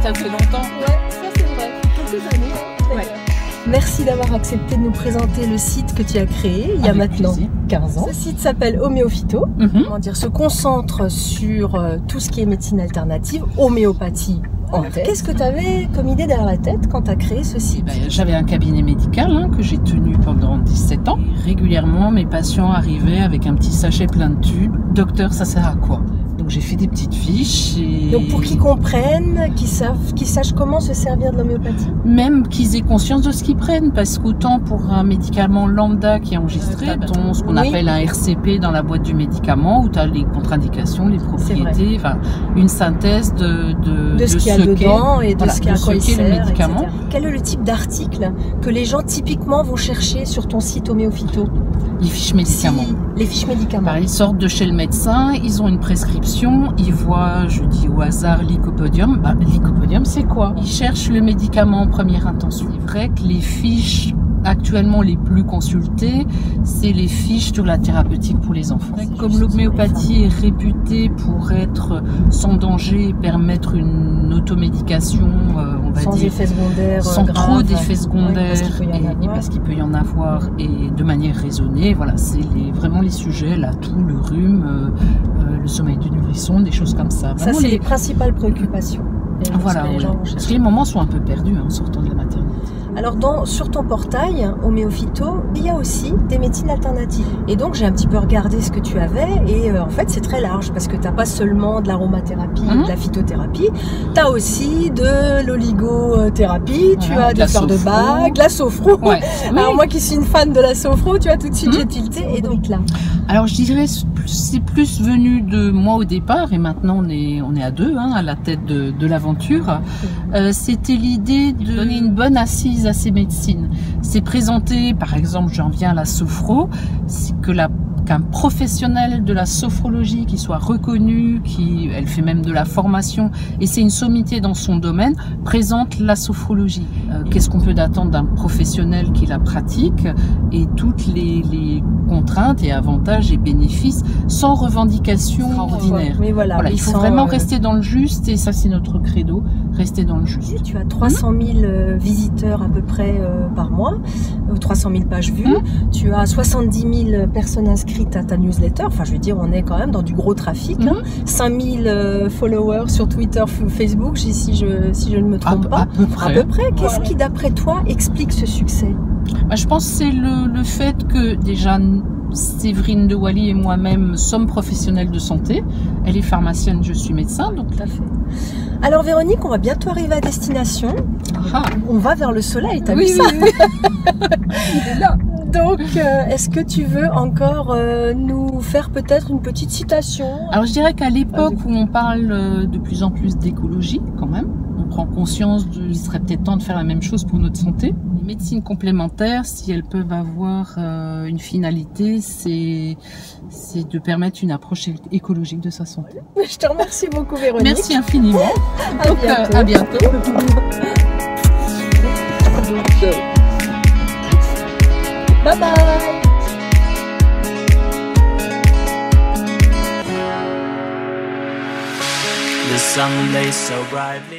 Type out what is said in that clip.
ça fait longtemps. Ouais, ça c'est vrai. Quelques années. Ouais. Merci d'avoir accepté de nous présenter le site que tu as créé il y a maintenant 15 ans. Ce site s'appelle Homéophyto. Comment dire, se concentre sur tout ce qui est médecine alternative, homéopathie. Qu'est-ce que tu avais comme idée derrière la tête quand tu as créé ce site? J'avais un cabinet médical que j'ai tenu pendant 17 ans. Et régulièrement, mes patients arrivaient avec un petit sachet plein de tubes. Docteur, ça sert à quoi? Donc j'ai fait des petites fiches. Et... Donc pour qu'ils comprennent, qu'ils sachent comment se servir de l'homéopathie. Même qu'ils aient conscience de ce qu'ils prennent, parce qu'autant pour un médicament lambda qui est enregistré, ce qu'on appelle un RCP dans la boîte du médicament, où tu as les contre-indications, les propriétés, enfin une synthèse de ce qu'il y a dedans et de ce qu'il y a à quoi il sert, le médicament. Etc. Quel est le type d'article que les gens typiquement vont chercher sur ton site Homéophyto? Les fiches médicaments. Les fiches médicaments. Ils sortent de chez le médecin, ils ont une prescription, ils voient, je dis au hasard, lycopodium. Lycopodium, c'est quoi? Ils cherchent le médicament en première intention. C'est vrai que les fiches actuellement les plus consultées, c'est les fiches sur la thérapeutique pour les enfants. Comme l'homéopathie est réputée pour être sans danger, permettre une automédication, on va sans dire, effets secondaires sans graves, trop d'effets secondaires, parce qu'il peut y en avoir et de manière raisonnée. Voilà, c'est vraiment les sujets, la toux, le rhume, le sommeil du nourrisson, des choses comme ça. Ça, c'est les principales préoccupations. Voilà, parce que les mamans sont un peu perdues en sortant de la maternité. Alors sur ton portail Homéophyto, il y a aussi des médecines alternatives. Et donc j'ai un petit peu regardé ce que tu avais et en fait c'est très large parce que tu n'as pas seulement de l'aromathérapie, de la phytothérapie, tu as aussi de l'oligothérapie, tu as des fleurs de bac, de la sophro. Ouais. Alors moi qui suis une fan de la sophro, tu vois tout de suite j'ai tilté et donc là. Alors je dirais c'est plus venu de moi au départ et maintenant on est à deux à la tête de l'aventure. C'était l'idée de donner une bonne assise à ces médecines. C'est présenté, par exemple, j'en viens à la sophro, c'est qu'un professionnel de la sophrologie qui soit reconnu, elle fait même de la formation et c'est une sommité dans son domaine, présente la sophrologie. Qu'est-ce qu'on peut attendre d'un professionnel qui la pratique et toutes les contraintes et avantages et bénéfices sans revendication ordinaire. Mais voilà, il faut vraiment rester dans le juste et ça c'est notre credo, rester dans le juste. Et tu as 300 000 visiteurs à peu près par mois, 300 000 pages vues, tu as 70 000 personnes inscrites à ta newsletter, enfin je veux dire on est quand même dans du gros trafic, 5000 followers sur Twitter, Facebook, si je ne me trompe pas. À peu près. Qu'est-ce qui d'après toi explique ce succès? Je pense que c'est le fait que déjà Séverine de Wally et moi-même sommes professionnels de santé. Elle est pharmacienne, je suis médecin. Donc... Tout à fait. Alors Véronique, on va bientôt arriver à destination. On va vers le soleil, t'as vu ça? Oui. Il est là. Donc, est-ce que tu veux encore nous faire peut-être une petite citation? Alors je dirais qu'à l'époque où on parle de plus en plus d'écologie quand même, on prend conscience qu'il serait peut-être temps de faire la même chose pour notre santé. Les médecines complémentaires, si elles peuvent avoir une finalité, c'est de permettre une approche écologique de sa santé. Je te remercie beaucoup Véronique. Merci infiniment. À bientôt. Bye bye. The sun lays so brightly.